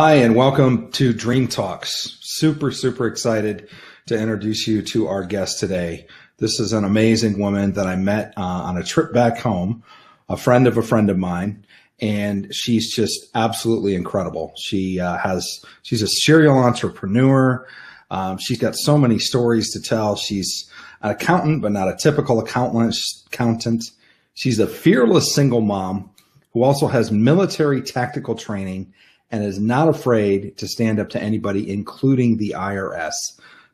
Hi, and welcome to Dream Talks. Super excited to introduce you to our guest today. This is an amazing woman that I met on a trip back home, a friend of mine, and she's just absolutely incredible. She's a serial entrepreneur. She's got so many stories to tell. She's an accountant, but not a typical accountant. She's a fearless single mom who also has military tactical training and is not afraid to stand up to anybody, including the IRS.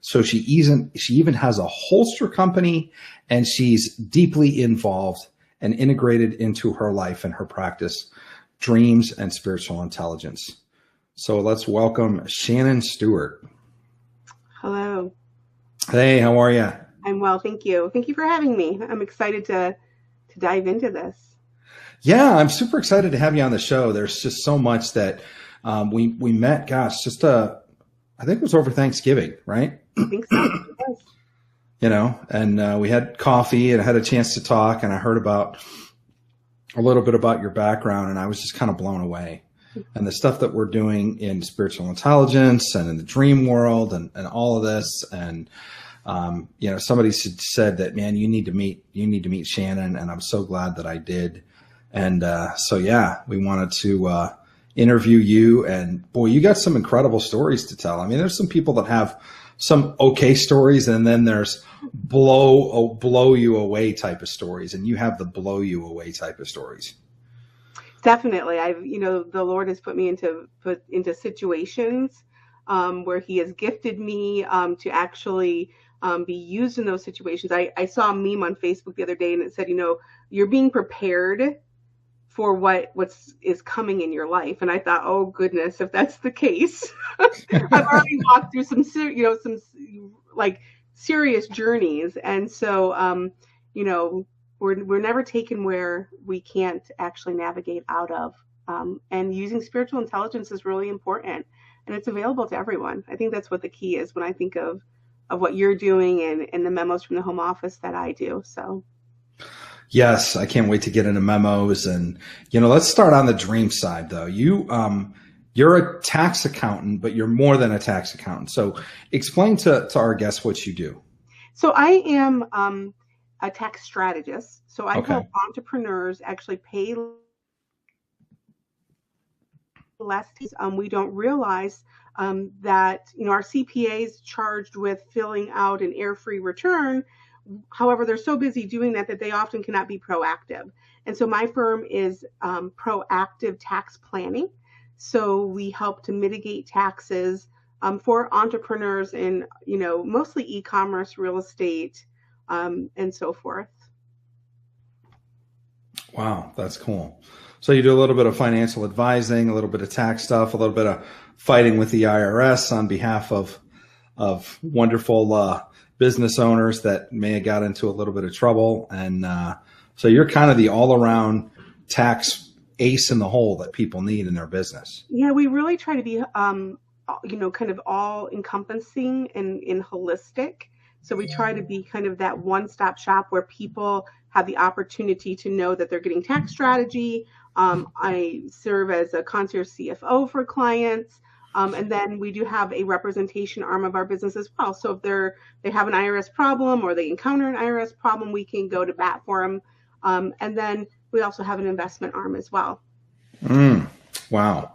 So she even has a holster company, and she's deeply involved and integrated into her life and her practice, dreams and spiritual intelligence. So let's welcome Shanyn Stewart. Hello. Hey, how are you? I'm well, thank you. Thank you for having me. I'm excited to dive into this. Yeah, I'm super excited to have you on the show. There's just so much that we met, I think it was over Thanksgiving, right? I think so. Yes. You know, and we had coffee and I had a chance to talk, and I heard about a little bit about your background, and I was just kind of blown away. And the stuff that we're doing in spiritual intelligence and in the dream world and all of this. And, somebody said that, man, you need to meet Shanyn. And I'm so glad that I did. And we wanted to interview you. And boy, you got some incredible stories to tell. I mean, there's some people that have some okay stories, and then there's blow you away type of stories. And you have the blow you away type of stories. Definitely. The Lord has put me into situations where He has gifted me to actually be used in those situations. I saw a meme on Facebook the other day, and it said, you're being prepared for what is coming in your life. And I thought, oh goodness, if that's the case, I've already walked through some serious journeys. And so, we're never taken where we can't actually navigate out of. And using spiritual intelligence is really important, and it's available to everyone. I think that's what the key is when I think of what you're doing and the memos from the home office that I do. So. Yes, I can't wait to get into memos. And, let's start on the dream side, though. You're a tax accountant, but you're more than a tax accountant. So explain to our guests what you do. So I am a tax strategist. So I help entrepreneurs actually pay less. We don't realize that, our CPA is charged with filling out an error-free return. However, they're so busy doing that they often cannot be proactive. And so my firm is proactive tax planning. So we help to mitigate taxes for entrepreneurs in, mostly e-commerce, real estate, and so forth. Wow, that's cool. So you do a little bit of financial advising, a little bit of tax stuff, a little bit of fighting with the IRS on behalf of wonderful business owners that may have got into a little bit of trouble. And so you're kind of the all-around tax ace in the hole that people need in their business. Yeah, we really try to be, kind of all-encompassing and holistic. So we try to be kind of that one-stop shop where people have the opportunity to know that they're getting tax strategy. I serve as a concierge CFO for clients. And then we do have a representation arm of our business as well. So if they have an IRS problem or they encounter an IRS problem, we can go to bat for them. And then we also have an investment arm as well. Wow.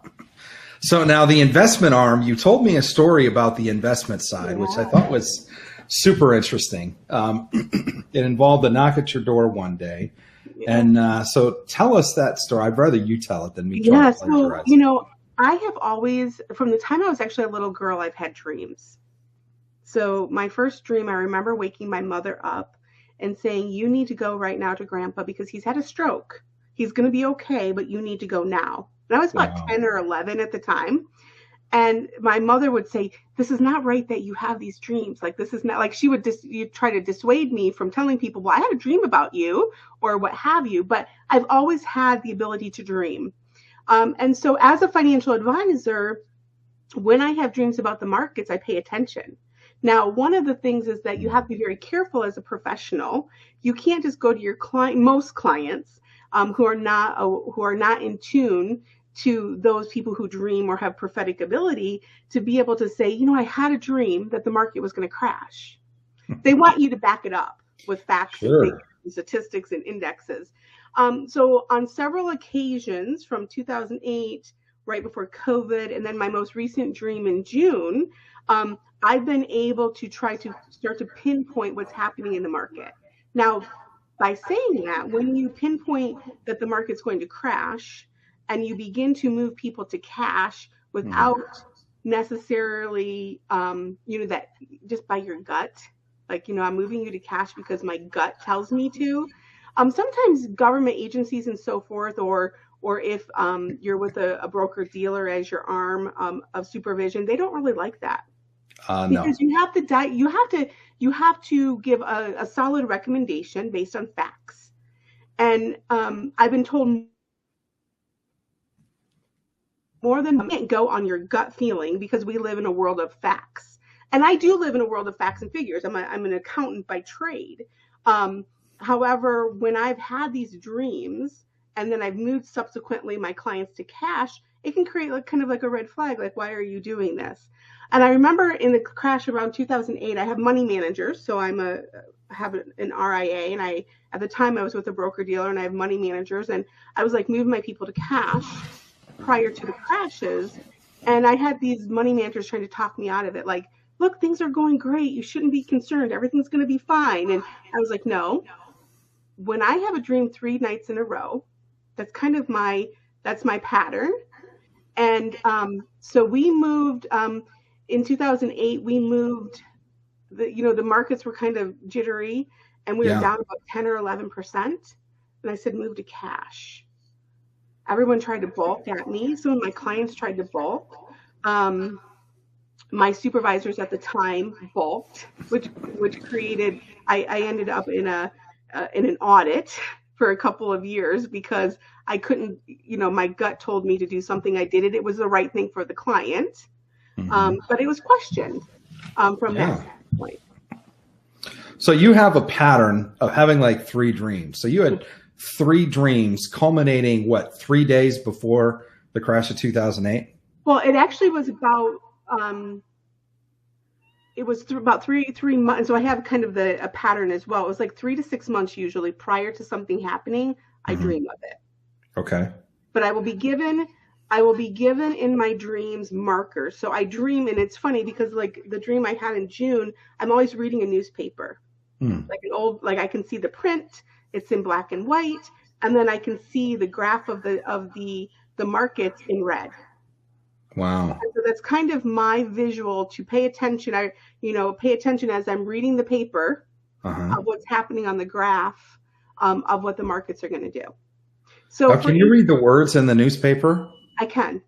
So now the investment arm, you told me a story about the investment side, which I thought was super interesting. It involved a knock at your door one day. Yeah. And so tell us that story. I'd rather you tell it than me try to plagiarize. I have always, from the time I was actually a little girl, I've had dreams. So my first dream, I remember waking my mother up and saying, you need to go right now to Grandpa because he's had a stroke. He's going to be okay, but you need to go now. And I was about 10 or 11 at the time. And my mother would say, this is not right that you have these dreams. Like, this is not, like, she would try to dissuade me from telling people, well, I had a dream about you or what have you. But I've always had the ability to dream. And so as a financial advisor, when I have dreams about the markets, I pay attention. Now, one of the things is that you have to be very careful as a professional. You can't just go to your most clients who are not in tune to those people who dream or have prophetic ability to be able to say, you know, I had a dream that the market was going to crash. They want you to back it up with facts and figures and statistics and indexes. So on several occasions from 2008, right before COVID, and then my most recent dream in June, I've been able to try to start to pinpoint what's happening in the market. Now, by saying that, when you pinpoint that the market's going to crash and you begin to move people to cash without necessarily, that just by your gut, like, I'm moving you to cash because my gut tells me to. Sometimes government agencies and so forth, or if you're with a broker dealer as your arm of supervision, they don't really like that. Because you have to give a solid recommendation based on facts. And I've been told more than you can't go on your gut feeling because we live in a world of facts. And I do live in a world of facts and figures. I'm an accountant by trade. However, when I've had these dreams and then I've moved subsequently my clients to cash, it can create kind of like a red flag, like, why are you doing this? And I remember in the crash around 2008, I have money managers. So I have an RIA, and at the time I was with a broker dealer, and I have money managers, and I was like moving my people to cash prior to the crashes. And I had these money managers trying to talk me out of it. Like, look, things are going great. You shouldn't be concerned. Everything's going to be fine. And I was like, no. When I have a dream 3 nights in a row, that's kind of my pattern. And so we moved in 2008. We moved. The markets were kind of jittery, and we were down about 10 or 11%. And I said, move to cash. Everyone tried to bulk at me. Some of my clients tried to bulk. My supervisors at the time bulked, which created. I ended up in an audit for a couple of years because I couldn't. My gut told me to do something. I did it. It was the right thing for the client, but it was questioned from that point. So you have a pattern of having like 3 dreams. So you had 3 dreams culminating 3 days before the crash of 2008? Well, it actually was about about three months. So I have kind of a pattern as well. It was like 3 to 6 months usually prior to something happening. I dream of it. Okay. But I will be given in my dreams markers. So I dream, and it's funny because like the dream I had in June, I'm always reading a newspaper, like an old, like I can see the print. It's in black and white, and then I can see the graph of the markets in red. Wow. And so that's kind of my visual to pay attention. Pay attention as I'm reading the paper of what's happening on the graph of what the markets are going to do. So can you read the words in the newspaper? I can.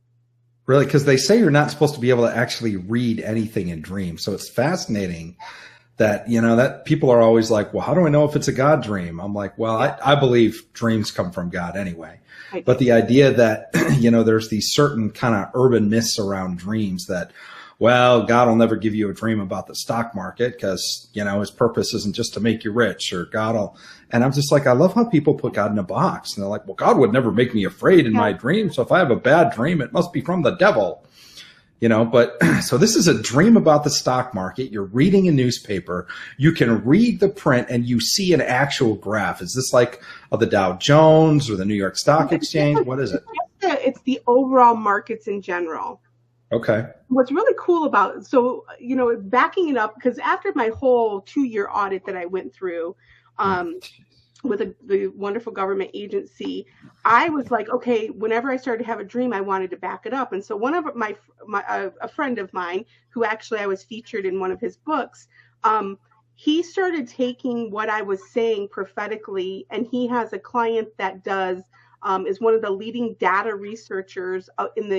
Really? Because they say you're not supposed to be able to actually read anything in dreams. So it's fascinating that, that people are always like, well, how do I know if it's a God dream? I'm like, well, I believe dreams come from God anyway. But the idea that, there's these certain kind of urban myths around dreams that, well, God will never give you a dream about the stock market because, his purpose isn't just to make you rich, or and I'm just like, I love how people put God in a box. And they're like, well, God would never make me afraid in my dream. So if I have a bad dream, it must be from the devil. But so this is a dream about the stock market. You're reading a newspaper. You can read the print and you see an actual graph. Is this like the Dow Jones or the New York Stock Exchange? What is it? It's the overall markets in general. Okay. What's really cool about, backing it up, because after my whole 2-year audit that I went through, with the wonderful government agency, I was like, okay, whenever I started to have a dream, I wanted to back it up. And so one of a friend of mine, who actually I was featured in one of his books, he started taking what I was saying prophetically, and he has a client that is one of the leading data researchers in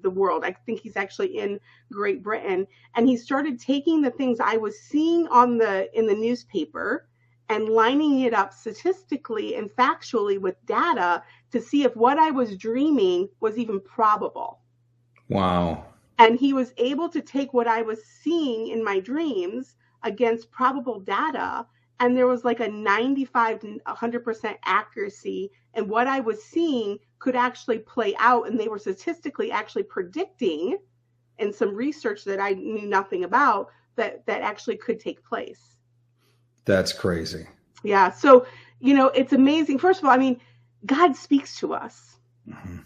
the world. I think he's actually in Great Britain, and he started taking the things I was seeing in the newspaper and lining it up statistically and factually with data to see if what I was dreaming was even probable. Wow. And he was able to take what I was seeing in my dreams against probable data, and there was like a 95 to 100% accuracy in what I was seeing could actually play out, and they were statistically actually predicting in some research that I knew nothing about that actually could take place. That's crazy. Yeah. So, it's amazing. First of all, I mean, God speaks to us. Mm-hmm.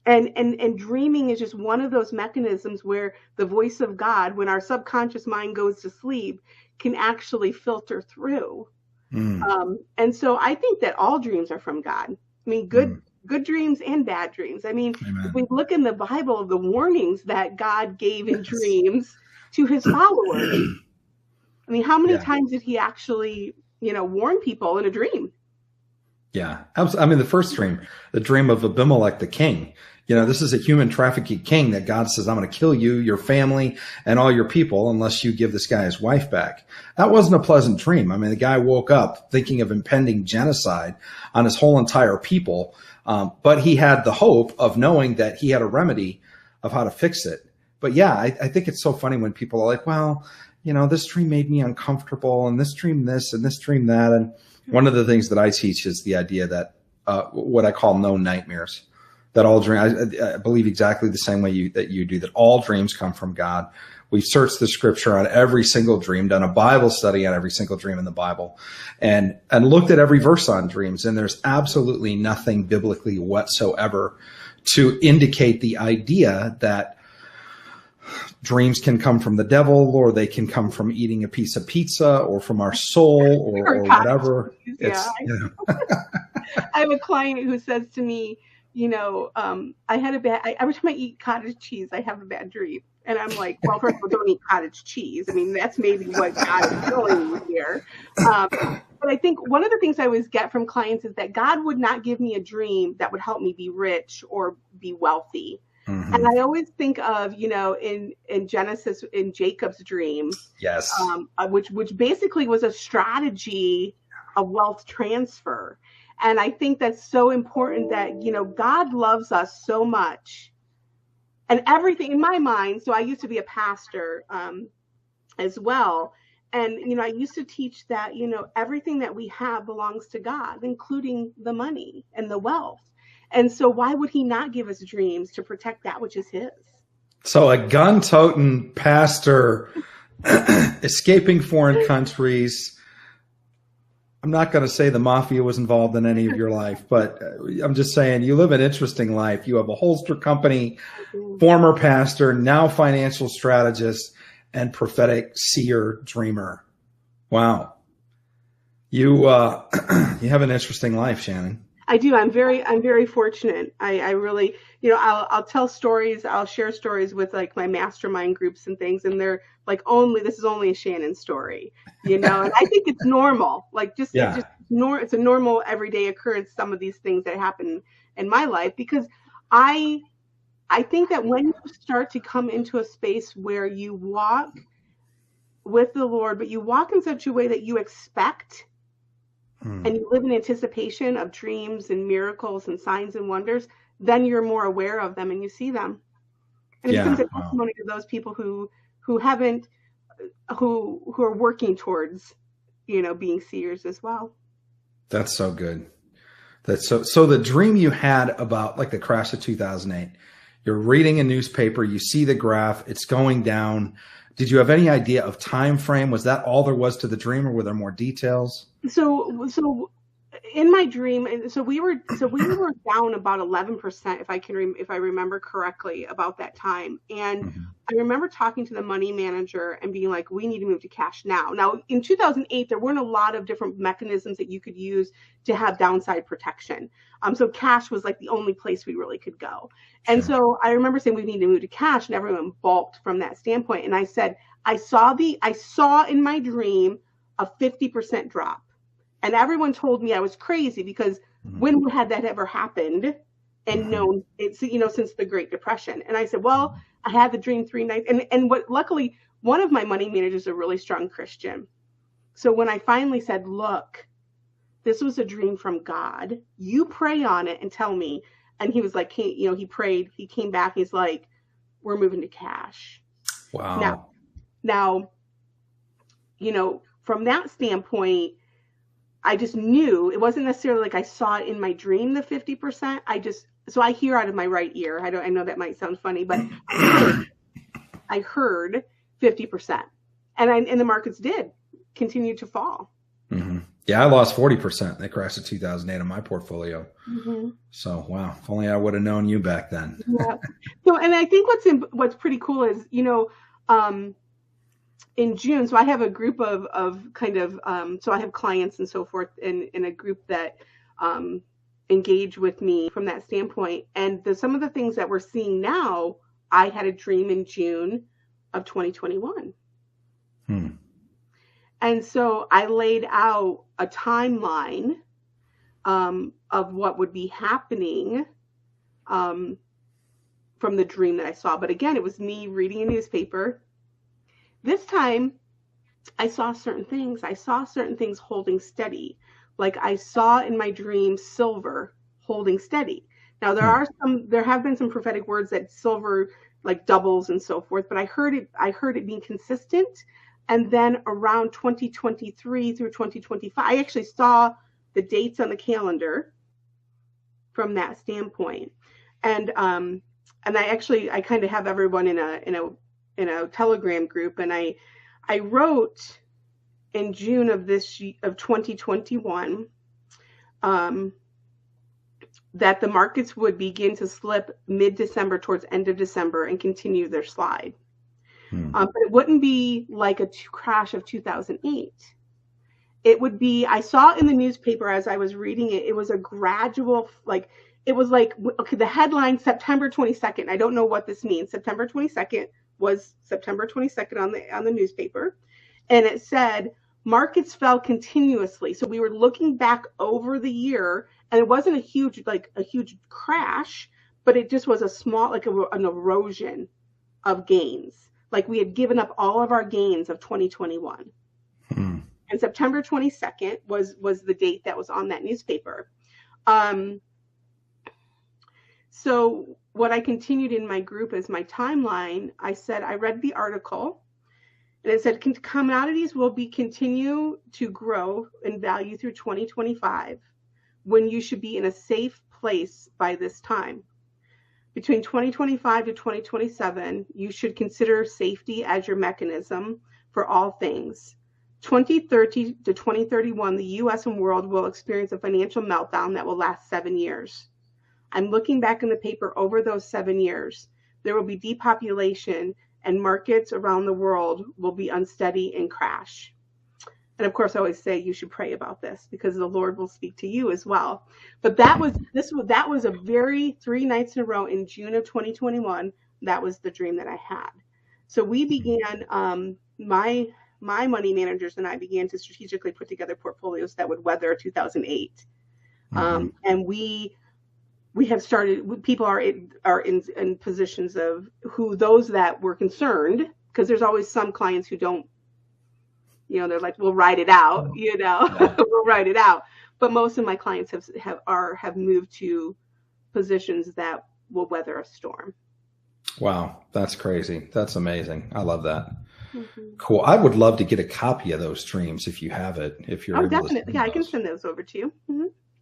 And dreaming is just one of those mechanisms where the voice of God, when our subconscious mind goes to sleep, can actually filter through. And so I think that all dreams are from God. I mean, good dreams and bad dreams. I mean, Amen. If we look in the Bible of the warnings that God gave in dreams to his followers, I mean, how many times did he actually, warn people in a dream? Yeah. I mean, the first dream, the dream of Abimelech, the king, this is a human trafficking king that God says, I'm going to kill you, your family, and all your people unless you give this guy his wife back. That wasn't a pleasant dream. I mean, the guy woke up thinking of impending genocide on his whole entire people. But he had the hope of knowing that he had a remedy of how to fix it. But yeah, I think it's so funny when people are like, well, this dream made me uncomfortable, and this dream this, and this dream that. And one of the things that I teach is the idea that what I call no nightmares. That all dreams, I believe exactly the same way that you do, that all dreams come from God. We've searched the scripture on every single dream, done a Bible study on every single dream in the Bible, and looked at every verse on dreams. And there's absolutely nothing biblically whatsoever to indicate the idea that dreams can come from the devil, or they can come from eating a piece of pizza, or from our soul, or whatever. Yeah. I have a client who says to me, every time I eat cottage cheese, I have a bad dream. And I'm like, well, first of all, don't eat cottage cheese. I mean, that's maybe what God is telling you here. But I think one of the things I always get from clients is that God would not give me a dream that would help me be rich or be wealthy. Mm-hmm. And I always think of, in Genesis, in Jacob's dream, yes, which basically was a strategy of wealth transfer. And I think that's so important that, God loves us so much, and everything in my mind. So I used to be a pastor as well. And, I used to teach that, everything that we have belongs to God, including the money and the wealth. And so why would he not give us dreams to protect that which is his? So a gun-toting pastor escaping foreign countries. I'm not going to say the mafia was involved in any of your life, but I'm just saying you live an interesting life. You have a holster company, former pastor, now financial strategist, and prophetic seer dreamer. Wow. You have an interesting life, Shanyn. I do. I'm very fortunate. I really, I'll tell stories. I'll share stories with like my mastermind groups and things. And they're like, this is only a Shanyn story, and I think it's normal. Like it's a normal everyday occurrence. Some of these things that happen in my life, because I think that when you start to come into a space where you walk with the Lord, but you walk in such a way that you expect, and you live in anticipation of dreams and miracles and signs and wonders, then you're more aware of them and you see them. And it's a testimony to those people who are working towards, being seers as well. That's so good. That's so the dream you had about like the crash of 2008, you're reading a newspaper, you see the graph, it's going down. Did you have any idea of time frame? Was that all there was to the dream, or were there more details? So in my dream, so we were down about 11%, if I remember correctly, about that time. And I remember talking to the money manager and being like, we need to move to cash now. Now, in 2008, there weren't a lot of different mechanisms that you could use to have downside protection. So cash was like the only place we really could go. And so I remember saying we need to move to cash, and everyone balked from that standpoint. And I said, I saw in my dream a 50% drop. And everyone told me I was crazy, because when had that ever happened and known it's, since the Great Depression? And I said, well, I had the dream 3 nights. And luckily, one of my money managers is a really strong Christian. So when I finally said, look, this was a dream from God, you pray on it and tell me. And he was like, he prayed, he came back, he's like, we're moving to cash. Wow. Now, from that standpoint, I just knew it wasn't necessarily like I saw it in my dream, the 50%. so I hear out of my right ear. I know that might sound funny, but I heard 50%, and the markets did continue to fall. Mm-hmm. Yeah, I lost 40%. They crashed in 2008 on my portfolio. Mm-hmm. So, wow, if only I would have known you back then. Yeah. So, and I think what's pretty cool is, in June, so I have a group of kind of, so I have clients and so forth in a group that engage with me from that standpoint. And some of the things that we're seeing now, I had a dream in June of 2021. And so I laid out a timeline of what would be happening from the dream that I saw. But again, it was me reading a newspaper. This time, I saw certain things. I saw certain things holding steady. Like I saw in my dream silver holding steady. Now there have been some prophetic words that silver like doubles and so forth, but I heard it being consistent. And then around 2023 through 2025, I actually saw the dates on the calendar from that standpoint. And I kind of have everyone in a Telegram group, and I wrote in June of 2021 that the markets would begin to slip mid-December towards end of December and continue their slide. But it wouldn't be like a crash of 2008. It would be, I saw in the newspaper as I was reading it, it was a gradual, like, it was like, okay, the headline, September 22nd. I don't know what this means. September 22nd was September 22nd on the newspaper. And it said, markets fell continuously. So we were looking back over the year, and it wasn't a huge crash, but it just was a small, like an erosion of gains. Like we had given up all of our gains of 2021. And September 22nd was the date that was on that newspaper. So what I continued in my group as my timeline, I said, I read the article and it said commodities will continue to grow in value through 2025 when you should be in a safe place by this time. Between 2025 to 2027, you should consider safety as your mechanism for all things. 2030 to 2031, the U.S. and world will experience a financial meltdown that will last 7 years. I'm looking back in the paper over those 7 years. There will be depopulation and markets around the world will be unsteady and crash. And of course, I always say you should pray about this because the Lord will speak to you as well. But that was a very 3 nights in a row in June of 2021. That was the dream that I had. So we began, my money managers and I began to strategically put together portfolios that would weather 2008. And we have started, people are in positions of those that were concerned, because there's always some clients who don't, they're like, we'll ride it out, we'll ride it out. But most of my clients have moved to positions that will weather a storm. Wow. That's crazy. That's amazing. I love that. Cool. I would love to get a copy of those dreams if you have it, if you're able definitely. To I can send those over to you.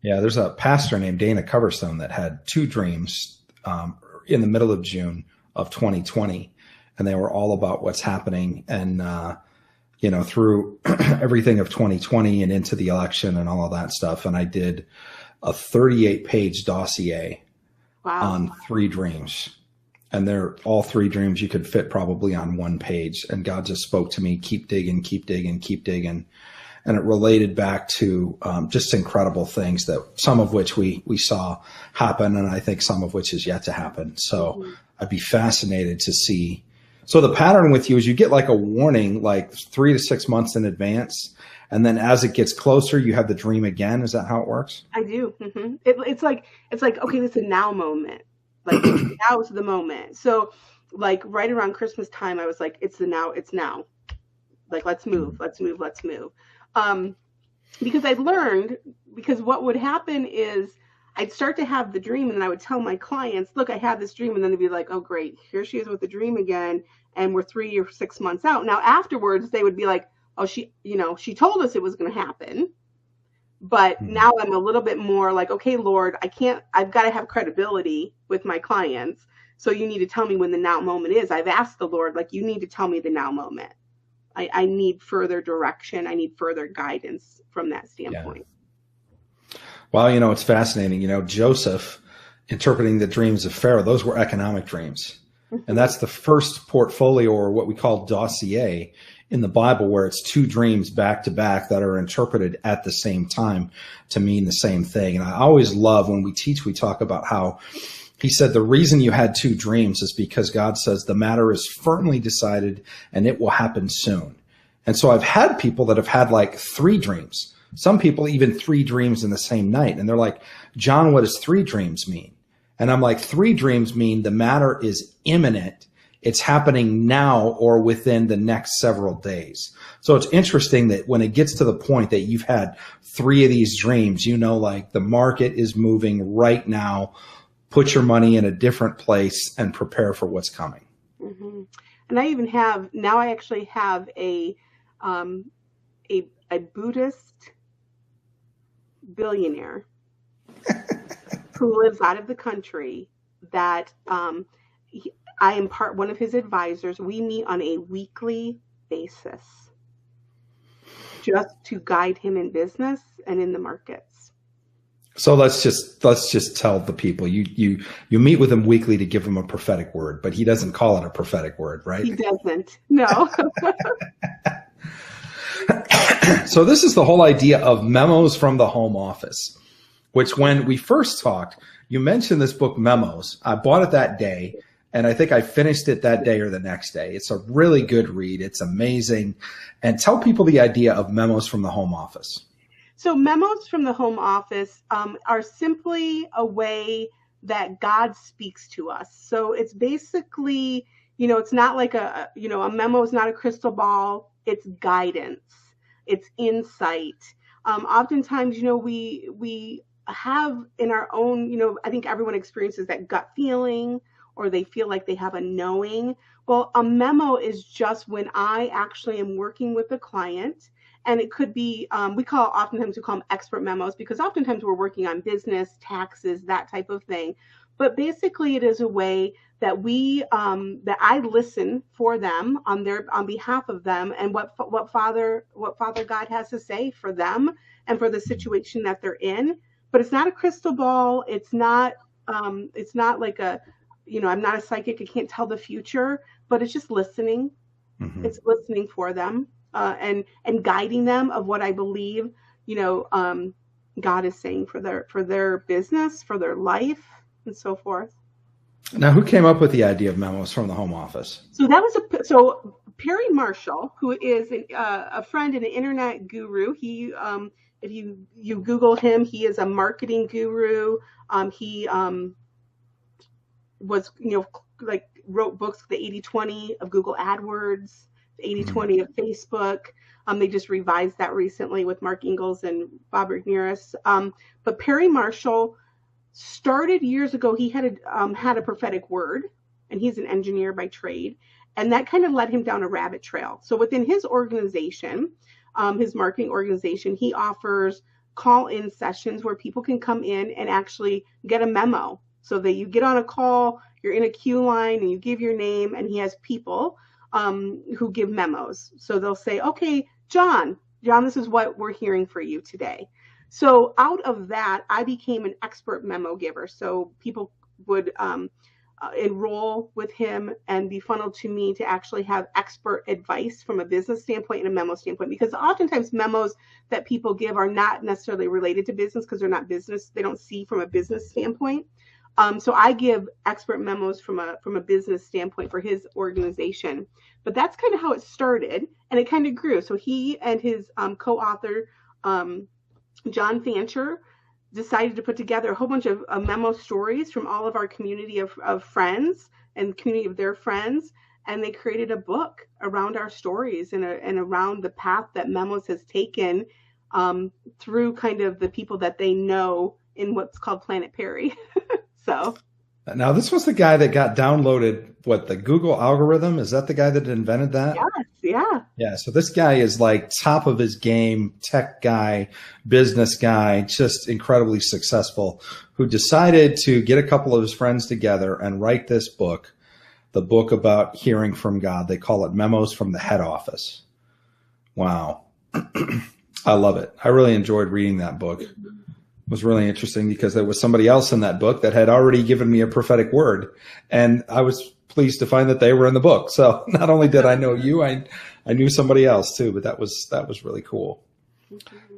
Yeah. There's a pastor named Dana Coverstone that had 2 dreams in the middle of June of 2020, and they were all about what's happening. And, through everything of 2020 and into the election and all of that stuff. And I did a 38-page dossier on 3 dreams. And they're all 3 dreams you could fit probably on 1 page. And God just spoke to me, keep digging, keep digging, keep digging. And it related back to just incredible things, that some of which we saw happen, and I think some of which is yet to happen. So I'd be fascinated to see. So the pattern with you is you get like a warning, like 3 to 6 months in advance. And then as it gets closer, you have the dream again. Is that how it works? I do. It's like, okay, it's a now moment. Like now is the moment. So like right around Christmas time, I was like, it's now. Like, let's move. Because I'd learned, because what would happen is I'd start to have the dream, and then I would tell my clients, look, I had this dream. And then they'd be like, oh, great. Here she is with the dream again. And we're 3 or 6 months out. Now, afterwards, they would be like, oh, she told us it was going to happen. But now I'm a little bit more like, okay, Lord, I've got to have credibility with my clients. So you need to tell me when the now moment is. I've asked the Lord, like, you need to tell me the now moment. I need further direction. I need further guidance from that standpoint. Yeah. Well, it's fascinating. Joseph interpreting the dreams of Pharaoh, those were economic dreams. And that's the first portfolio, or what we call dossier, in the Bible, where it's two dreams back to back that are interpreted at the same time to mean the same thing. And I always love when we teach, we talk about how he said the reason you had two dreams is because God says the matter is firmly decided and it will happen soon. And so I've had people that have had like 3 dreams, some people even 3 dreams in the same night. And they're like, John, what does 3 dreams mean? And I'm like, 3 dreams mean the matter is imminent. It's happening now or within the next several days. So it's interesting that when it gets to the point that you've had 3 of these dreams, like the market is moving right now. Put your money in a different place and prepare for what's coming. Mm-hmm. And I even have, now I actually have a Buddhist billionaire who lives out of the country that I am one of his advisors. We meet on a weekly basis just to guide him in business and in the markets. So let's just tell the people you meet with him weekly to give him a prophetic word, but he doesn't call it a prophetic word, right? He doesn't. No. So this is the whole idea of memos from the home office, which when we first talked, you mentioned this book, Memos. I bought it that day, and I think I finished it that day or the next day. It's a really good read. It's amazing. And tell people the idea of memos from the home office. So memos from the home office are simply a way that God speaks to us. So it's basically, it's not like a memo is not a crystal ball. It's guidance. It's insight. Oftentimes, we have in our own, I think everyone experiences that gut feeling, or they feel like they have a knowing. Well, a memo is just when I actually am working with a client. And it could be, oftentimes we call them expert memos, because oftentimes we're working on business, taxes, that type of thing. But basically it is a way that that I listen for them on behalf of them, and what Father God has to say for them and for the situation that they're in. But it's not a crystal ball. It's not like I'm not a psychic. I can't tell the future, but it's just listening. Mm-hmm. It's listening for them. And guiding them of what I believe, God is saying for their business, for their life, and so forth. Now, who came up with the idea of memos from the home office? So Perry Marshall, who is a friend and an internet guru. He, if you Google him, he is a marketing guru. He was, wrote books, the 80-20 of Google AdWords. 80-20 of Facebook. They just revised that recently with Mark Ingalls and Bob Rigneris. But Perry Marshall started years ago. He had a prophetic word, and he's an engineer by trade. And that kind of led him down a rabbit trail. So within his organization, his marketing organization, he offers call-in sessions where people can come in and actually get a memo. So that you get on a call, you're in a queue line, and you give your name, and he has people who give memos. So they'll say, okay, John, this is what we're hearing for you today. So out of that, I became an expert memo giver. So people would enroll with him and be funneled to me to actually have expert advice from a business standpoint and a memo standpoint, because oftentimes memos that people give are not necessarily related to business because they're not business. They don't see from a business standpoint. So I give expert memos from a business standpoint for his organization. But that's kind of how it started, and it kind of grew. So he and his co-author, John Fancher, decided to put together a whole bunch of memo stories from all of our community of friends and community of their friends. And they created a book around our stories and around the path that Memos has taken through kind of the people that they know in what's called Planet Perry. So Now, this was the guy that got downloaded, what, the Google algorithm? Is that the guy that invented that? Yes, yeah. Yeah, so this guy is like top of his game, tech guy, business guy, just incredibly successful, who decided to get a couple of his friends together and write this book, the book about hearing from God. They call it Memos from the Head Office. Wow. I love it. I really enjoyed reading that book. It was really interesting because there was somebody else in that book that had already given me a prophetic word, and I was pleased to find that they were in the book. So not only did I know you, I knew somebody else too, but that was really cool.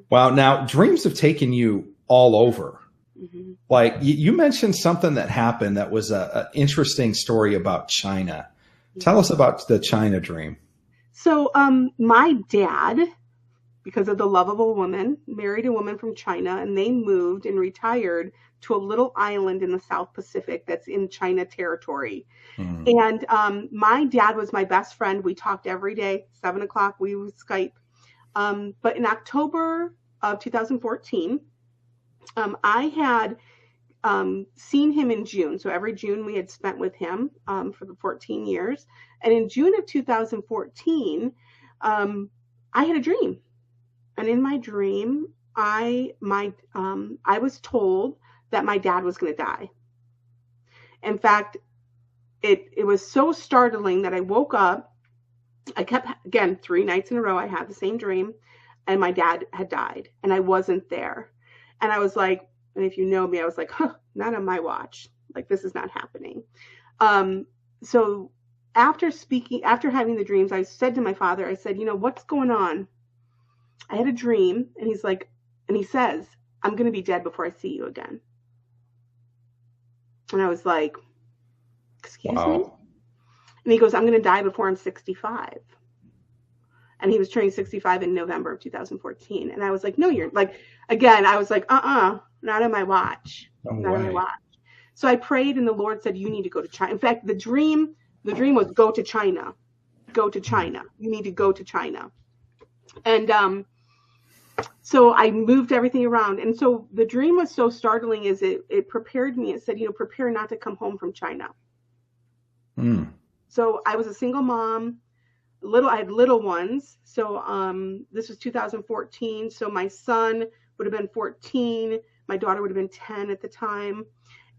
Wow. Now, dreams have taken you all over. Mm-hmm. Like you mentioned something that happened that was an interesting story about China. Tell us about the China dream. So my dad, because of the love of a woman, married a woman from China, and they moved and retired to a little island in the South Pacific that's in China territory. Mm. And my dad was my best friend. We talked every day, 7 o'clock, we would Skype. But in October of 2014, I had seen him in June. So every June we had spent with him for the 14 years. And in June of 2014, I had a dream. And in my dream, I was told that my dad was going to die. In fact, it was so startling that I woke up. I kept, again, 3 nights in a row, I had the same dream, and my dad had died, and I wasn't there. And I was like, and if you know me, I was like, not on my watch. Like, this is not happening. So after having the dreams, I said to my father, I said, what's going on? I had a dream, and he says, I'm going to be dead before I see you again. And I was like, excuse me? And he goes, I'm going to die before I'm 65. And he was turning 65 in November of 2014. And I was like, no, you're like, again, I was like, not on my watch. Not on my watch. So I prayed, and the Lord said, you need to go to China. In fact, the dream was go to China. Go to China. You need to go to China. And so I moved everything around. And so the dream was so startling is it prepared me. It said, prepare not to come home from China. Mm. So I was a single mom. I had little ones. So this was 2014. So my son would have been 14. My daughter would have been 10 at the time.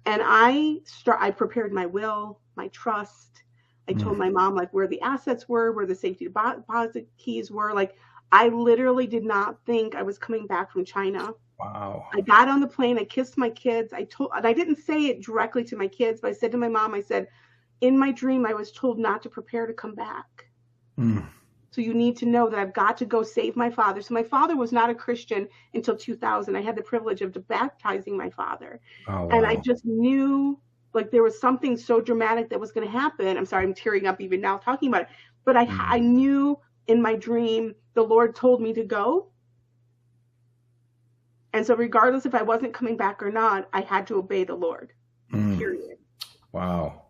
And I prepared my will, my trust. I told my mom like where the assets were, where the safety deposit keys were. Like, I literally did not think I was coming back from China. Wow. I got on the plane. I kissed my kids. And I didn't say it directly to my kids, but I said to my mom, I said, in my dream, I was told not to prepare to come back. Mm. So you need to know that I've got to go save my father. So my father was not a Christian until 2000. I had the privilege of baptizing my father. Oh, wow. And I just knew like there was something so dramatic that was going to happen. I'm sorry, I'm tearing up even now talking about it. But I knew in my dream, the Lord told me to go. And so regardless if I wasn't coming back or not, I had to obey the Lord, period. Wow.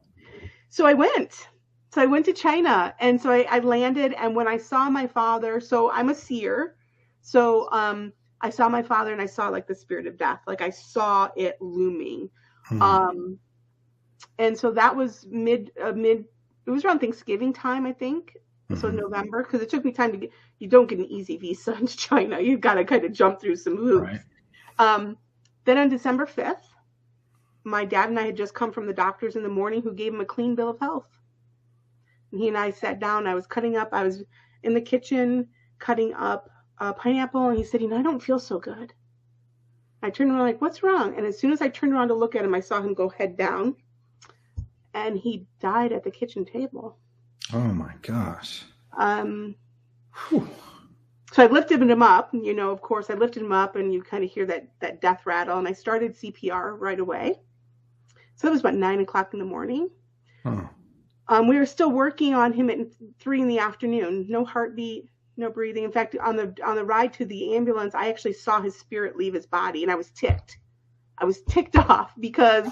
So I went. So I went to China, and so I landed, and when I saw my father, so I'm a seer. So I saw my father, and I saw like the spirit of death. Like I saw it looming. And so that was it was around Thanksgiving time, I think. So November, because it took me time to get, you don't get an easy visa into China. You've got to kind of jump through some hoops. Right. Then on December 5th, my dad and I had just come from the doctors in the morning who gave him a clean bill of health. And he and I sat down. I was in the kitchen cutting up a pineapple, and he said, I don't feel so good. I turned around like, what's wrong? And as soon as I turned around to look at him, I saw him go head down, and he died at the kitchen table. Oh my gosh. So I lifted him up, of course I lifted him up, and you kind of hear that death rattle, and I started CPR right away. So it was about 9 o'clock in the morning. Huh. We were still working on him at 3 in the afternoon. No heartbeat, no breathing. In fact, on the ride to the ambulance, I actually saw his spirit leave his body, and I was ticked. I was ticked off because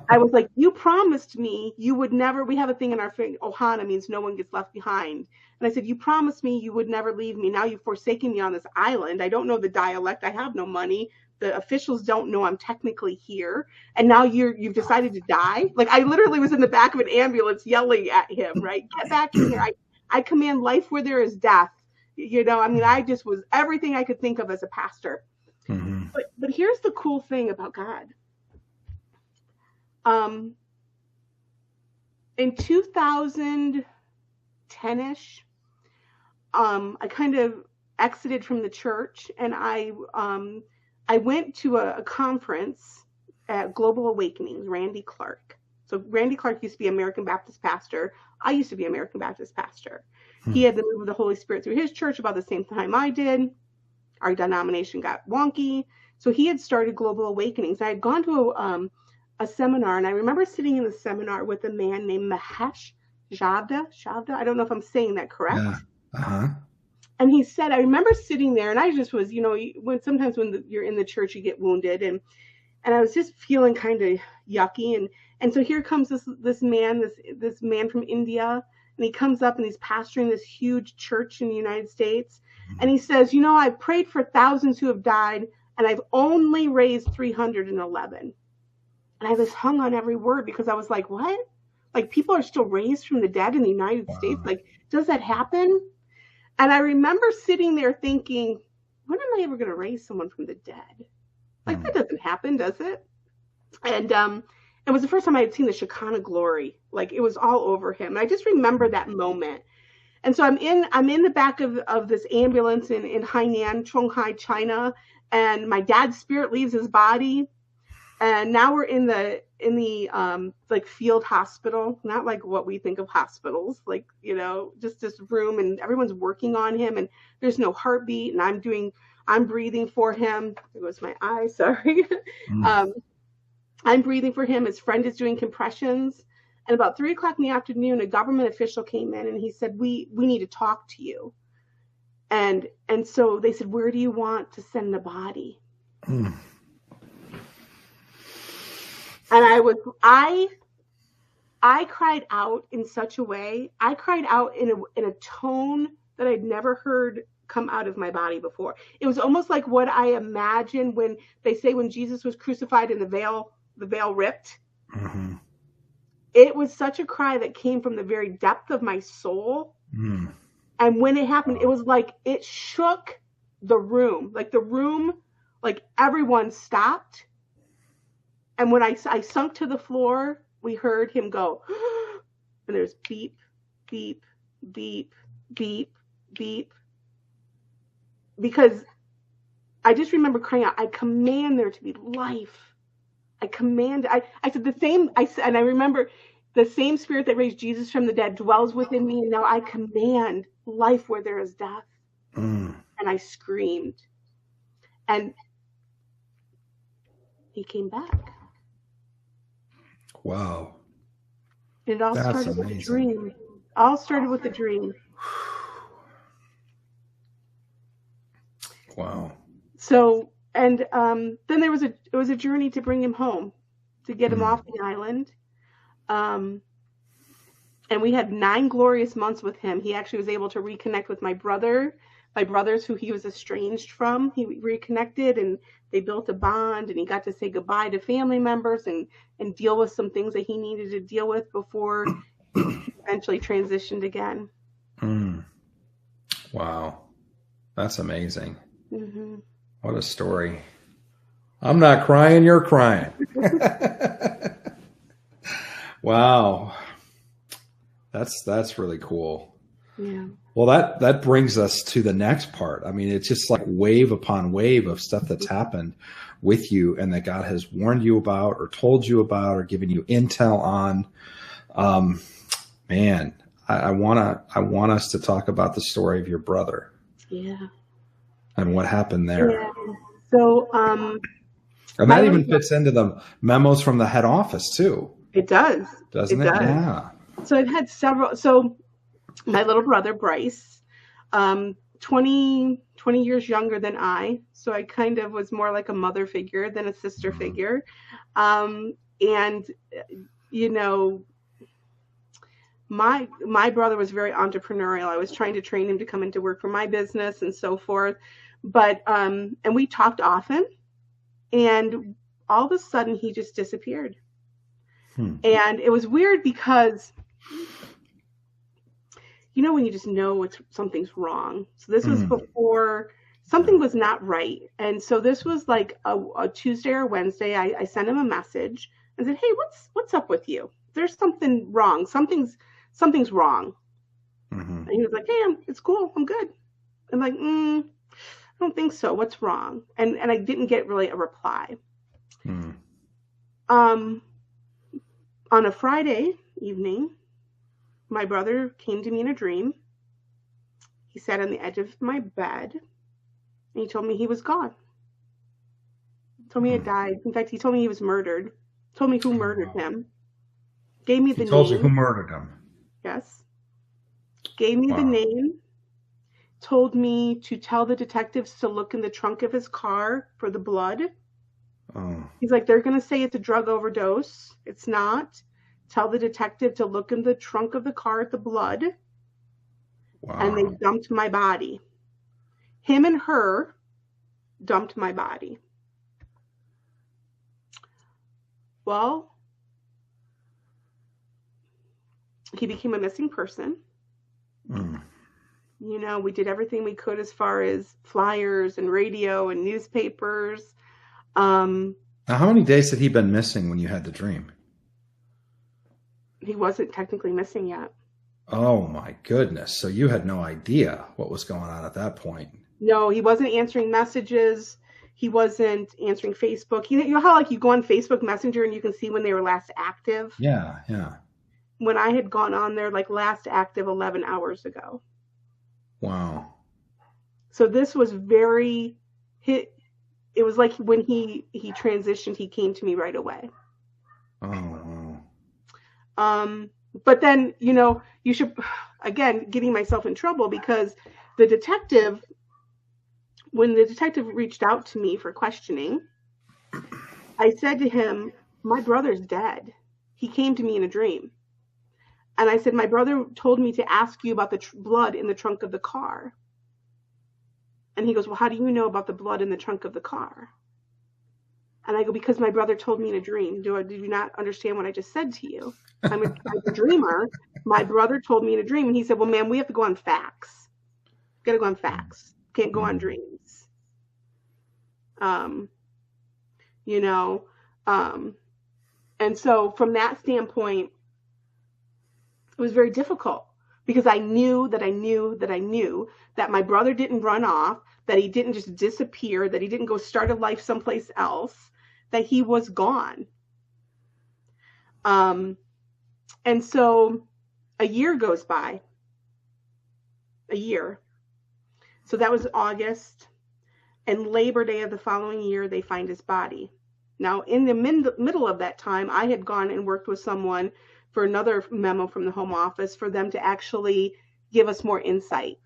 I was like, you promised me you would never, we have a thing in our thing, Ohana means no one gets left behind. And I said, you promised me you would never leave me. Now you've forsaken me on this island. I don't know the dialect. I have no money. the officials don't know I'm technically here, and now you've decided to die. Like, I literally was in the back of an ambulance yelling at him, right? Get back in here. I command life where there is death. I mean, I just was everything I could think of as a pastor. Mm-hmm. But here's the cool thing about God. In 2010-ish, I kind of exited from the church, and I went to a conference at Global Awakenings, Randy Clark. So Randy Clark used to be American Baptist pastor. I used to be American Baptist pastor. He had the move of the Holy Spirit through his church about the same time I did. Our denomination got wonky. So he had started Global Awakenings. I had gone to a seminar, and I remember sitting in the seminar with a man named Mahesh Javda. I don't know if I'm saying that correct. Yeah. Uh-huh. And he said, I remember sitting there, and I just was, sometimes when you're in the church, you get wounded, and I was just feeling kind of yucky. And so here comes this man from India, and he comes up and he's pastoring this huge church in the United States. And he says, I've prayed for thousands who have died, and I've only raised 311. And I was hung on every word, because I was like, what? Like, people are still raised from the dead in the United States? Like, does that happen? And I remember sitting there thinking, when am I ever going to raise someone from the dead? Like, that doesn't happen, does it? And it was the first time I had seen the Shekinah glory. Like, it was all over him. And I just remember that moment. And so I'm in the back of this ambulance in Hainan, Shanghai, China, and my dad's spirit leaves his body. And now we're in the like field hospital, not like what we think of hospitals, like, just this room, and everyone's working on him, and there's no heartbeat, and I'm breathing for him. There goes my eye, sorry. I'm breathing for him. His friend is doing compressions. And about 3:00 in the afternoon, a government official came in, and he said, we need to talk to you. And so they said, where do you want to send the body? And I cried out in such a way. I cried out in a tone that I'd never heard come out of my body before. It was almost like what I imagine when they say when Jesus was crucified and the veil ripped. Mm-hmm. It was such a cry that came from the very depth of my soul. Mm. And when it happened, it was like it shook the room. Like everyone stopped. And when I sunk to the floor, we heard him go, and there's beep, beep, beep, beep, beep. Because I just remember crying out, I command there to be life. I said the same, and I remember the same spirit that raised Jesus from the dead dwells within me. And now I command life where there is death. And I screamed. And he came back. Wow. It all started with a dream. All started with a dream. Wow. So, and then it was a journey to bring him home, to get him off the island. And we had 9 glorious months with him. He actually was able to reconnect with my brothers who he was estranged from. He reconnected, and they built a bond, and he got to say goodbye to family members and deal with some things that he needed to deal with before he eventually transitioned again. Wow. That's amazing. Mm-hmm. What a story. I'm not crying, you're crying. Wow. That's really cool. Yeah. Well, that brings us to the next part. I mean, it's just like wave upon wave of stuff that's happened with you and that God has warned you about or told you about or given you intel on. Man, I want us to talk about the story of your brother. Yeah. And what happened there. Yeah. So, and that even fits into the memos from the head office too. It does. Doesn't it? Yeah. So I've had several. So my little brother, Bryce, 20 years younger than I. So I kind of was more like a mother figure than a sister figure. And, my brother was very entrepreneurial. I was trying to train him to come into work for my business and so forth. But, and we talked often. And all of a sudden he just disappeared. Hmm. And it was weird because, you know, when you just know something's wrong. So this was before something was not right. And so this was like a Tuesday or Wednesday. I sent him a message and said, hey, what's up with you? There's something wrong. Something's wrong. And he was like, hey, it's cool. I'm good. I'm like, I don't think so. What's wrong? And I didn't get really a reply. On a Friday evening, my brother came to me in a dream. He sat on the edge of my bed and he told me he was gone. He told me he had died. In fact, he told me he was murdered. Told me who murdered him. Gave me the name. He told you who murdered him? Yes. Gave me the name. Told me to tell the detectives to look in the trunk of his car for the blood. He's like, they're going to say it's a drug overdose. It's not. Tell the detective to look in the trunk of the car at the blood. And they dumped my body. Him and her dumped my body. Well, he became a missing person. You know, we did everything we could as far as flyers and radio and newspapers. Now, how many days had he been missing when you had the dream? He wasn't technically missing yet. Oh, my goodness. So you had no idea what was going on at that point. No, he wasn't answering messages. He wasn't answering Facebook. You know how like you go on Facebook Messenger and you can see when they were last active? Yeah, yeah. When I had gone on there, like last active 11 hours ago. Wow. So this was it was like when he transitioned, he came to me right away. Oh. But then, you know, you should, again, getting myself in trouble because when the detective reached out to me for questioning, I said to him, my brother's dead. He came to me in a dream. And I said, my brother told me to ask you about the blood in the trunk of the car. And he goes, well, how do you know about the blood in the trunk of the car? And I go, because my brother told me in a dream. Did you not understand what I just said to you? I'm a dreamer. My brother told me in a dream. And he said, well, ma'am, we have to go on facts. Got to go on facts. Can't go on dreams. You know, and so from that standpoint, it was very difficult because I knew that my brother didn't run off, that he didn't just disappear, that he didn't go start a life someplace else, that he was gone. And so a year goes by. A year. So that was August. And Labor Day of the following year, they find his body. Now, in the middle of that time, I had gone and worked with someone for another memo from the home office for them to actually give us more insight.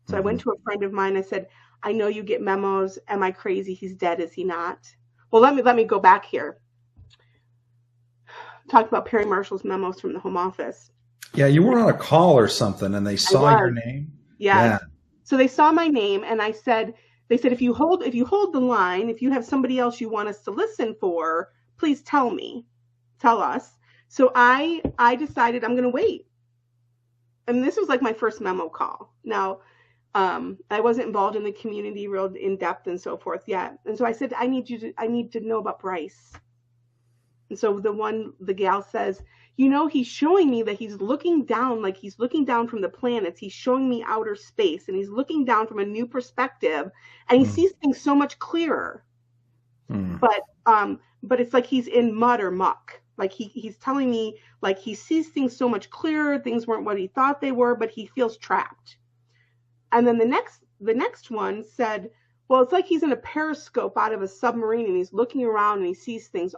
So I went to a friend of mine. I said, I know you get memos. Am I crazy? He's dead. Is he not? Well, let me go back here. Talk about Perry Marshall's memos from the home office. Yeah, you were on a call or something and they saw your name. Yes. Yeah. So they saw my name and they said, if you hold the line, if you have somebody else you want us to listen for, please tell us. So I decided I'm going to wait. And this was like my first memo call. Now, I wasn't involved in the community real in depth and so forth yet. And so I said, I need to know about Bryce. And so the gal says, you know, he's showing me that he's looking down, like he's looking down from the planets. He's showing me outer space and he's looking down from a new perspective and he sees things so much clearer. But it's like he's in mud or muck. Like he's telling me like he sees things so much clearer. Things weren't what he thought they were, but he feels trapped. And then the next one said, well, it's like he's in a periscope out of a submarine and he's looking around and he sees things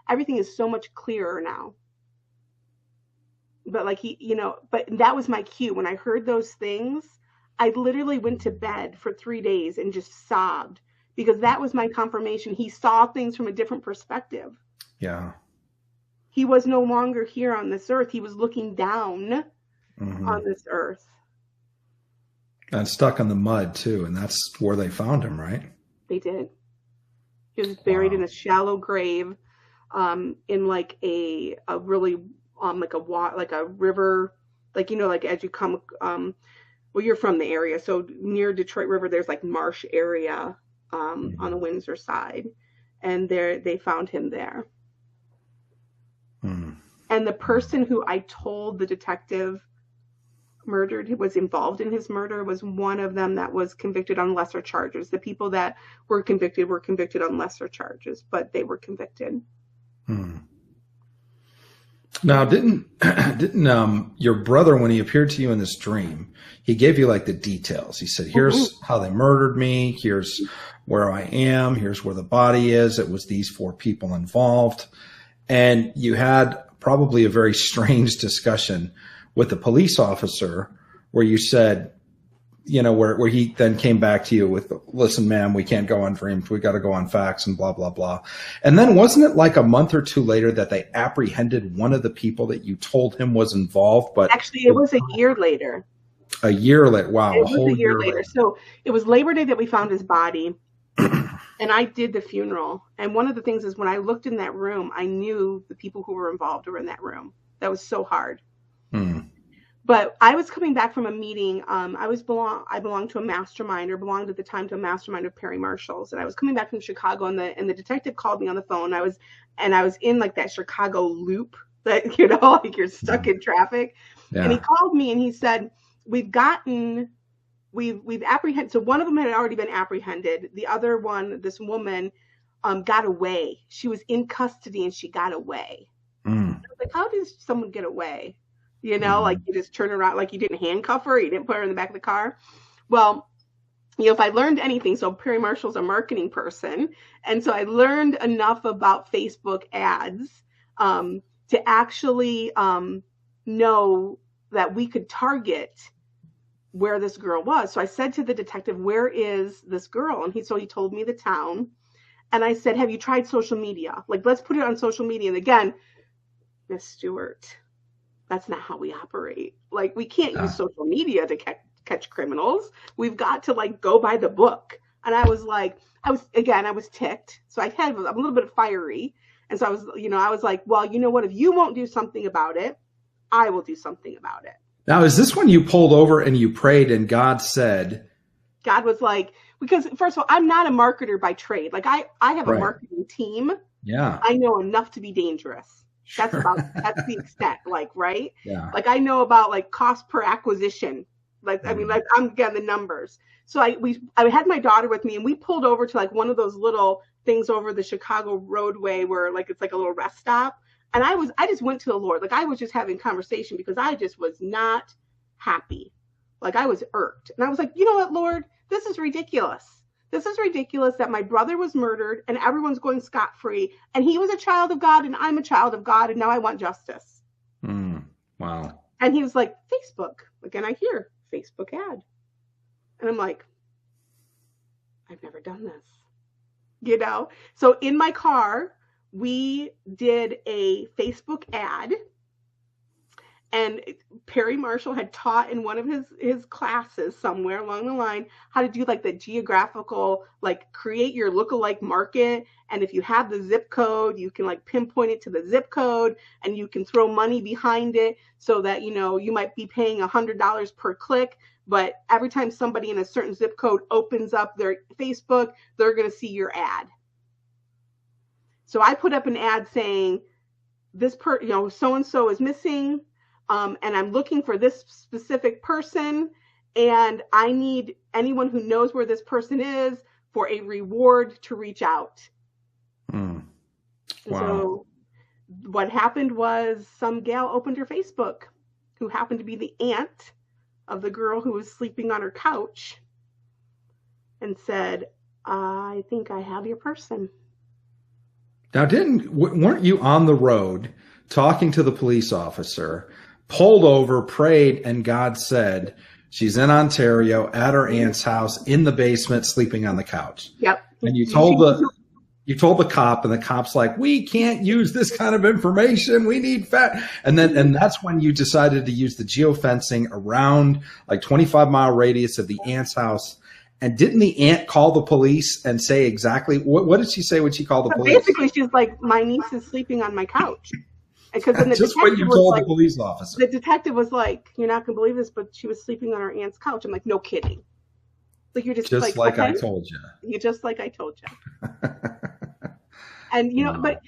everything is so much clearer now. But like but that was my cue. When I heard those things, I literally went to bed for 3 days and just sobbed because that was my confirmation. He saw things from a different perspective. Yeah. He was no longer here on this earth. He was looking down on this earth. And stuck in the mud too. And that's where they found him, right? They did. He was buried in a shallow grave, in like a really like a river, like, you know, like as you come, well, you're from the area, so near Detroit River, there's like marsh area on the Windsor side, and there they found him there. And the person who I told the detective murdered, who was involved in his murder, was one of them that was convicted on lesser charges. The people that were convicted on lesser charges, but they were convicted. Now, didn't your brother, when he appeared to you in this dream, he gave you like the details? He said, here's how they murdered me. Here's where I am. Here's where the body is. It was these 4 people involved. And you had probably a very strange discussion with the police officer where you said, you know, where he then came back to you with, listen, ma'am, we can't go on dreams. We got to go on facts and blah, blah, blah. And then wasn't it like a month or 2 later that they apprehended one of the people that you told him was involved? But actually, it was a year later. A year later. Wow. It was a year later. So it was Labor Day that we found his body. And I did the funeral. And one of the things is when I looked in that room, I knew the people who were involved were in that room. That was so hard. But I was coming back from a meeting. I belonged to a mastermind, or belonged at the time to a mastermind of Perry Marshall's. And I was coming back from Chicago, and the detective called me on the phone. I was in like that Chicago loop that, you know, like you're stuck in traffic. Yeah. And he called me and he said, we've apprehended. So one of them had already been apprehended. The other one, this woman, got away. She was in custody and she got away. I was like, how does someone get away? You know, like you just turn around, like you didn't handcuff her, you didn't put her in the back of the car. Well, you know, if I learned anything, so Perry Marshall's a marketing person. And so I learned enough about Facebook ads to actually know that we could target where this girl was. So I said to the detective, where is this girl? And he told me the town. And I said, have you tried social media? Like, let's put it on social media. And again, Miss Stewart, that's not how we operate. Like, we can't use social media to catch criminals. We've got to like go by the book. And I was like, I was ticked. So I had a little bit of fiery. And so I was like, well, you know what? If you won't do something about it, I will do something about it. Now, is this when you pulled over and you prayed and God said? God was like, because first of all, I'm not a marketer by trade. Like I have a marketing team. Yeah. I know enough to be dangerous. That's the extent, like, right? Yeah. Like I know about like cost per acquisition. Like, I mean, like I'm getting the numbers. So I had my daughter with me and we pulled over to like one of those little things over the Chicago roadway where like, it's like a little rest stop. And I just went to the Lord. Like I was just having conversation because I just was not happy. Like I was irked. And I was like, you know what, Lord, this is ridiculous. This is ridiculous that my brother was murdered and everyone's going scot-free. And he was a child of God and I'm a child of God. And now I want justice. Wow. And he was like, Facebook. Again, I hear Facebook ad. And I'm like, I've never done this. You know? So in my car, we did a Facebook ad. And Perry Marshall had taught in one of his classes somewhere along the line how to do like the geographical, like create your lookalike market. And if you have the zip code, you can like pinpoint it to the zip code and you can throw money behind it so that, you know, you might be paying $100 per click. But every time somebody in a certain zip code opens up their Facebook, they're going to see your ad. So I put up an ad saying so-and-so is missing. And I'm looking for this specific person, and I need anyone who knows where this person is for a reward to reach out. Wow. So what happened was some gal opened her Facebook who happened to be the aunt of the girl who was sleeping on her couch and said, I think I have your person. Now, weren't you on the road talking to the police officer, pulled over, prayed, and God said, she's in Ontario at her aunt's house in the basement, sleeping on the couch. Yep. And you told the cop, and the cop's like, we can't use this kind of information. We need and that's when you decided to use the geofencing around like 25-mile radius of the aunt's house. And didn't the aunt call the police and say exactly what did she say when she called the So police? basically, she's like, my niece is sleeping on my couch. Because then Just what you told the police officer. The detective was like, you're not going to believe this, but she was sleeping on her aunt's couch. I'm like, no kidding. Like, you're just like okay. I told you. You're just like I told you. And, but,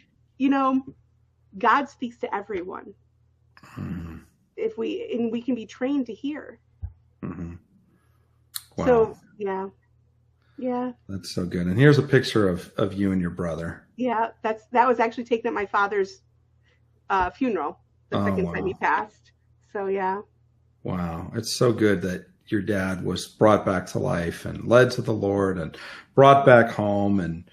God speaks to everyone. Mm-hmm. We can be trained to hear. Mm-hmm. Wow. So, yeah. Yeah. That's so good. And here's a picture of you and your brother. Yeah. That was actually taken at my father's funeral the second time he passed. So, yeah. Wow. It's so good that your dad was brought back to life and led to the Lord and brought back home and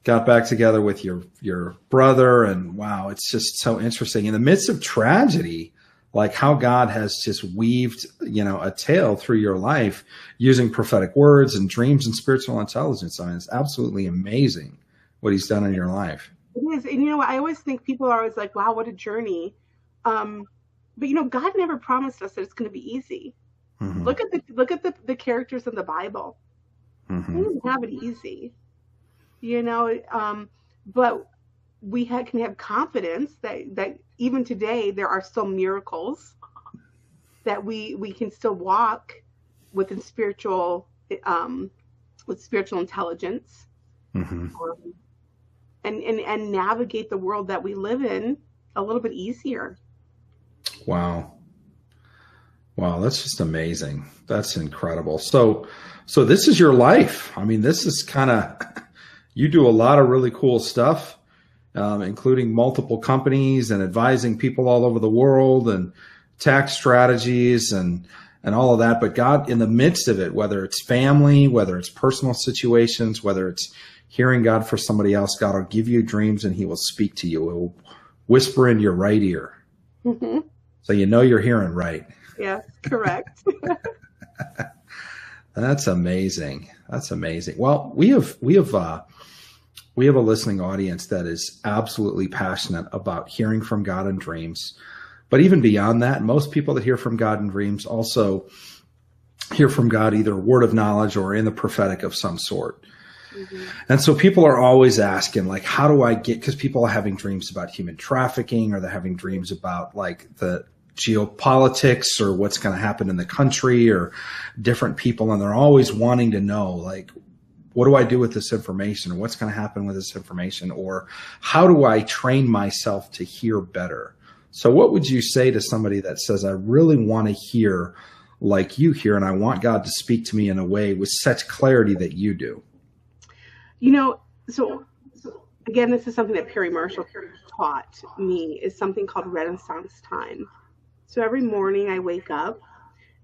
got back together with your brother. And wow, it's just so interesting in the midst of tragedy, like how God has just weaved, a tale through your life using prophetic words and dreams and spiritual intelligence. I mean, it's absolutely amazing what he's done in your life. It is. And I always think people are always like, wow, what a journey. But God never promised us that it's going to be easy. Mm-hmm. Look at the characters in the Bible. Mm-hmm. They didn't have it easy. But we can have confidence that even today there are still miracles that we can still walk with spiritual intelligence, mm-hmm. And navigate the world that we live in a little bit easier. Wow, that's just amazing. That's incredible. So this is your life. I mean, this is kind of, you do a lot of really cool stuff, including multiple companies and advising people all over the world and tax strategies and all of that. But God, in the midst of it, whether it's family, whether it's personal situations, whether it's hearing God for somebody else, God will give you dreams and he will speak to you. He will whisper in your right ear. Mm-hmm. So you're hearing right. Yeah, correct. That's amazing. That's amazing. Well, we have a listening audience that is absolutely passionate about hearing from God in dreams. But even beyond that, most people that hear from God in dreams also hear from God either word of knowledge or in the prophetic of some sort. Mm-hmm. And so people are always asking, like, how do I because people are having dreams about human trafficking, or they're having dreams about like the geopolitics or what's going to happen in the country or different people. And they're always wanting to know, like, what do I do with this information? Or what's going to happen with this information? Or how do I train myself to hear better? So what would you say to somebody that says, I really want to hear like you hear, and I want God to speak to me in a way with such clarity that you do? So again, this is something that Perry Marshall taught me, is something called Renaissance time. So every morning I wake up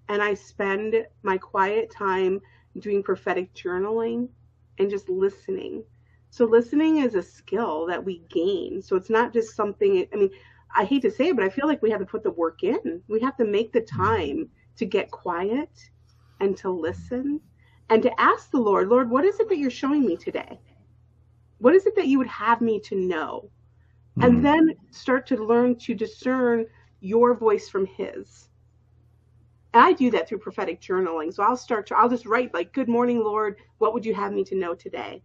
and I spend my quiet time doing prophetic journaling and just listening. So listening is a skill that we gain. So it's not just something, I hate to say it, but I feel like we have to put the work in. We have to make the time to get quiet and to listen and to ask the Lord, what is it that you're showing me today? What is it that you would have me to know? Mm-hmm. And then start to learn to discern your voice from his. And I do that through prophetic journaling. So I'll just write like, good morning, Lord, what would you have me to know today?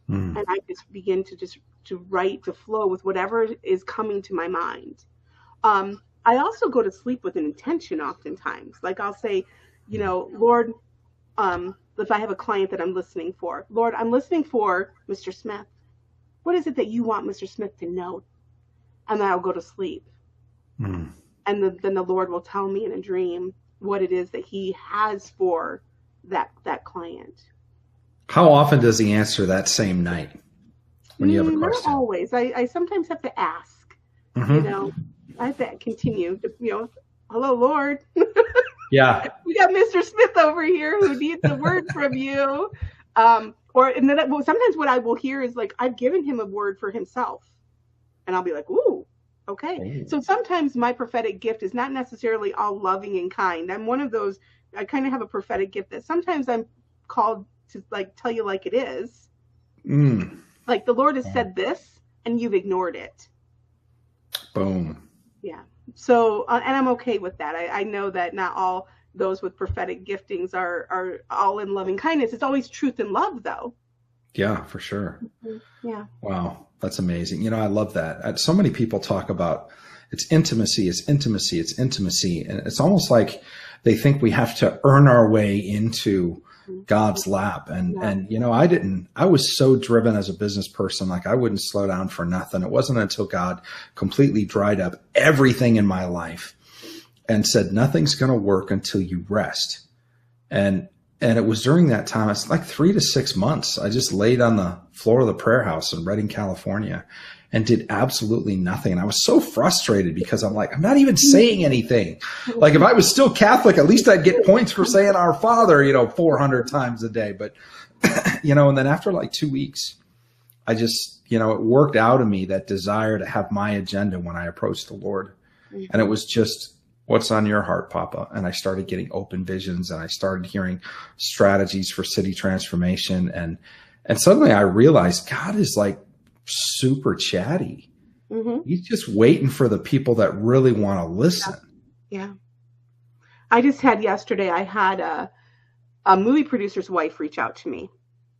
Mm. And I just begin to write, to flow with whatever is coming to my mind. I also go to sleep with an intention oftentimes. Like I'll say, Lord, if I have a client that I'm listening for, Lord, I'm listening for Mr. Smith. What is it that you want Mr. Smith to know? And then I'll go to sleep. Mm. And then the Lord will tell me in a dream what it is that he has for that client. How often does he answer that same night when you have a question? Not always. I sometimes have to ask. Mm-hmm. I have to continue to, hello, Lord. Yeah. We got Mr. Smith over here who needs a word from you. Sometimes what I will hear is like, I've given him a word for himself. And I'll be like, ooh, okay. Ooh. So sometimes my prophetic gift is not necessarily all loving and kind. I'm one of those, I kind of have a prophetic gift that sometimes I'm called to like tell you like it is. Mm. Like the Lord has said this and you've ignored it. Boom. Yeah. So, and I'm okay with that. I know that not all those with prophetic giftings are all in loving kindness. It's always truth and love, though. Yeah, for sure. Yeah. Wow. That's amazing. You know, I love that. So many people talk about it's intimacy, it's intimacy, it's intimacy. And it's almost like they think we have to earn our way into God's lap. And, you know, I was so driven as a business person, like I wouldn't slow down for nothing. It wasn't until God completely dried up everything in my life and said, nothing's going to work until you rest. And it was during that time, it's like 3 to 6 months. I just laid on the floor of the prayer house in Redding, California, and did absolutely nothing. And I was so frustrated because I'm like, I'm not even saying anything. Like if I was still Catholic, at least I'd get points for saying Our Father, you know, 400 times a day. But, you know, and then after like 2 weeks, I just, you know, it worked out of me, that desire to have my agenda when I approached the Lord. And it was just, what's on your heart, Papa? And I started getting open visions, and I started hearing strategies for city transformation. And suddenly I realized God is like super chatty. He's just waiting for the people that really want to listen. Yeah. I just had yesterday, I had a movie producer's wife reach out to me,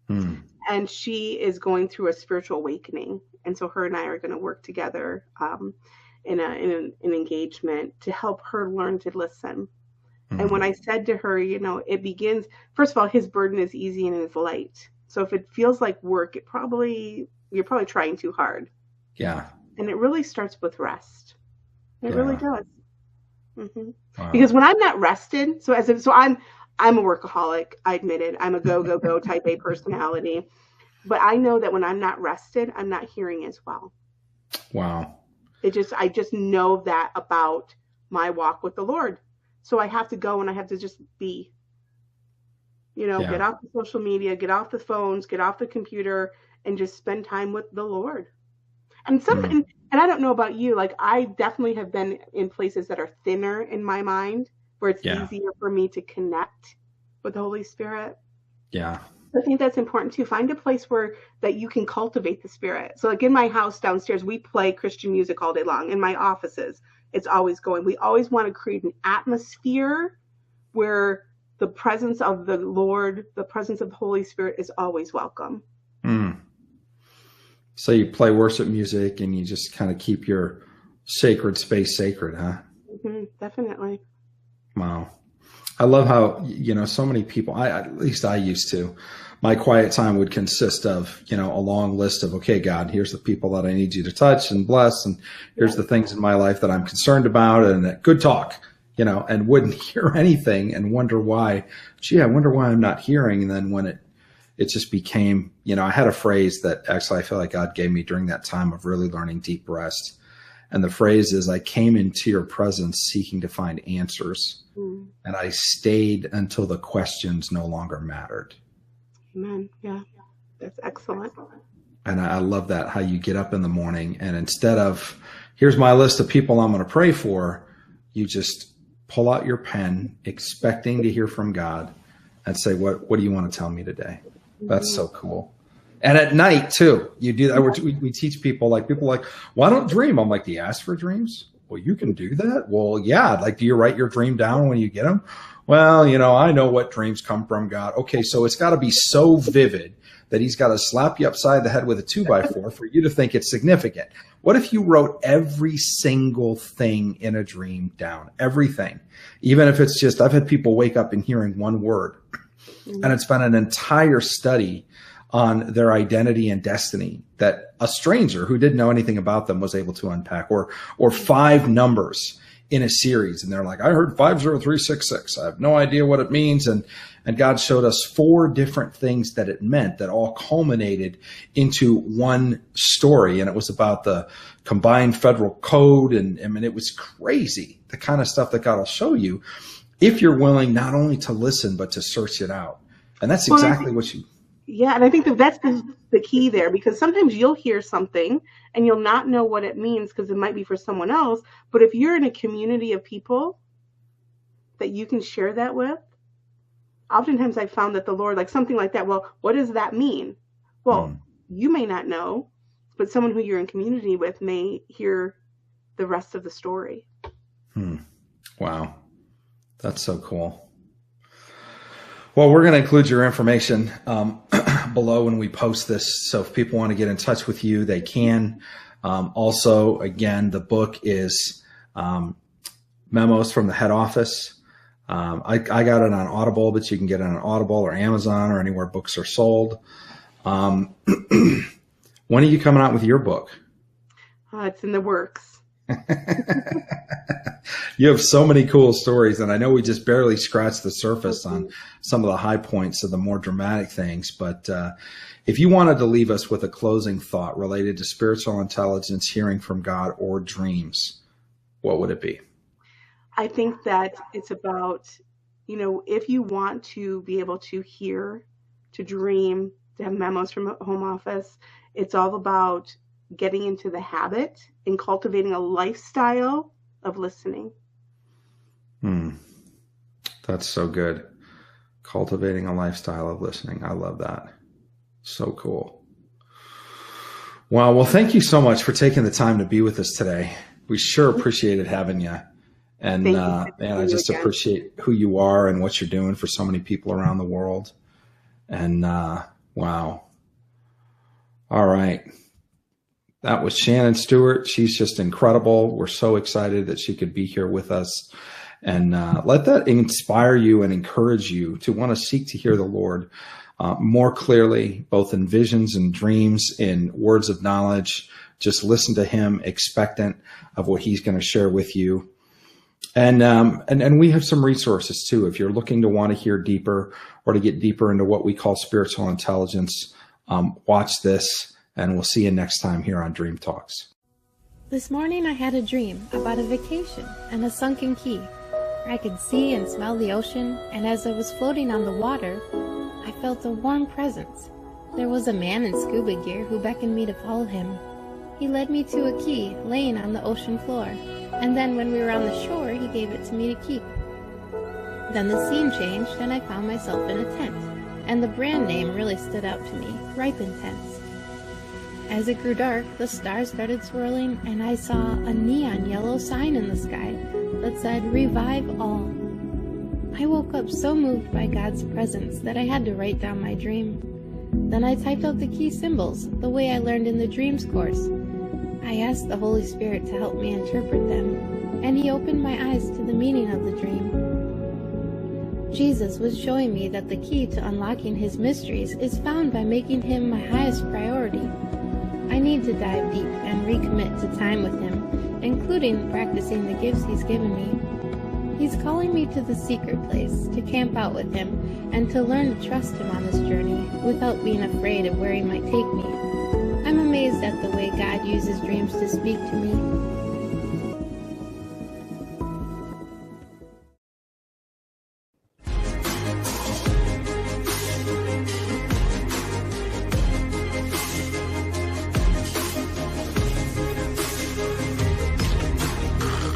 and she is going through a spiritual awakening. And so her and I are going to work together in an engagement to help her learn to listen. And when I said to her, you know, it begins, first of all, his burden is easy and is light. So if it feels like work, you're probably trying too hard. Yeah. And it really starts with rest. It really does. Wow. Because when I'm not rested, so I'm a workaholic. I admit it. I'm a go type A personality. But I know that when I'm not rested, I'm not hearing as well. Wow. I just know that about my walk with the Lord. So I have to go and I have to just be, you know, get off the social media, get off the phones, get off the computer, and just spend time with the Lord. And and I don't know about you, like I definitely have been in places that are thinner in my mind, where it's easier for me to connect with the Holy Spirit. Yeah. I think that's important too. Find a place that you can cultivate the Spirit. So like in my house downstairs, we play Christian music all day long. In my offices, it's always going. We always want to create an atmosphere where the presence of the Lord, the presence of the Holy Spirit is always welcome. So you play worship music and you just kind of keep your sacred space sacred, huh? Definitely. Wow. I love how, you know, so many people, at least I used to, my quiet time would consist of, you know, a long list of, okay, God, here's the people that I need you to touch and bless. And here's the things in my life that I'm concerned about, and good talk, you know, and wouldn't hear anything and wonder why, I wonder why I'm not hearing. And then when it just became, you know, I had a phrase that actually I feel like God gave me during that time of really learning deep rest. And the phrase is, I came into your presence seeking to find answers. And I stayed until the questions no longer mattered. Amen. Yeah, that's excellent. And I love that, how you get up in the morning and instead of, here's my list of people I'm going to pray for, you just pull out your pen, expecting to hear from God, and say, what do you want to tell me today? That's so cool. And at night too, you do that. We teach people, why don't dream? I'm like, do you ask for dreams? Well, you can do that. Well, yeah. Like, do you write your dream down when you get them? Well, you know, I know what dreams come from God. Okay. So it's got to be so vivid that he's got to slap you upside the head with a 2x4 for you to think it's significant. What if you wrote every single thing in a dream down? Everything. Even if it's just, I've had people wake up and hearing one word, and it's been an entire study on their identity and destiny that a stranger who didn't know anything about them was able to unpack, or 5 numbers in a series. And they're like, I heard 50366. I have no idea what it means. And God showed us 4 different things that it meant that all culminated into one story. And it was about the combined federal code. And I mean, it was crazy, the kind of stuff that God will show you if you're willing not only to listen, but to search it out. And that's exactly what you... Yeah, and I think that's the key there, because sometimes you'll hear something and you'll not know what it means because it might be for someone else. But if you're in a community of people that you can share that with, oftentimes I found that the Lord, like something like that, well, what does that mean? Well, you may not know, but someone who you're in community with may hear the rest of the story. Wow. That's so cool. Well, we're going to include your information below when we post this. So if people want to get in touch with you, they can. Also, again, the book is Memos from the Head Office. I got it on Audible, but you can get it on Audible or Amazon or anywhere books are sold. When are you coming out with your book? It's in the works. You have so many cool stories, and I know we just barely scratched the surface on some of the high points of the more dramatic things. But if you wanted to leave us with a closing thought related to spiritual intelligence, hearing from God, or dreams, what would it be? I think that it's about, if you want to be able to hear, to dream, to have memos from a home office, it's all about getting into the habit and cultivating a lifestyle of listening. That's so good. Cultivating a lifestyle of listening. I love that. So cool. Wow. Well, thank you so much for taking the time to be with us today. We sure appreciated having you. And I just appreciate who you are and what you're doing for so many people around the world. And wow. All right. That was Shanyn Stewart. She's just incredible. We're so excited that she could be here with us. And let that inspire you and encourage you to want to seek to hear the Lord more clearly, both in visions and dreams, in words of knowledge. Just listen to him, expectant of what he's going to share with you. And we have some resources too. If you're looking to want to hear deeper or to get deeper into what we call spiritual intelligence, watch this, and we'll see you next time here on Dream Talks. This morning I had a dream about a vacation and a sunken key. I could see and smell the ocean, and as I was floating on the water, I felt a warm presence. There was a man in scuba gear who beckoned me to follow him. He led me to a key laying on the ocean floor, and then when we were on the shore, he gave it to me to keep. Then the scene changed, and I found myself in a tent, and the brand name really stood out to me, Ripen Tents. As it grew dark, the stars started swirling, and I saw a neon yellow sign in the sky that said, "Revive All." I woke up so moved by God's presence that I had to write down my dream. Then I typed out the key symbols, the way I learned in the dreams course. I asked the Holy Spirit to help me interpret them, and he opened my eyes to the meaning of the dream. Jesus was showing me that the key to unlocking his mysteries is found by making him my highest priority. I need to dive deep and recommit to time with him, including practicing the gifts he's given me. He's calling me to the secret place to camp out with him and to learn to trust him on this journey without being afraid of where he might take me. I'm amazed at the way God uses dreams to speak to me.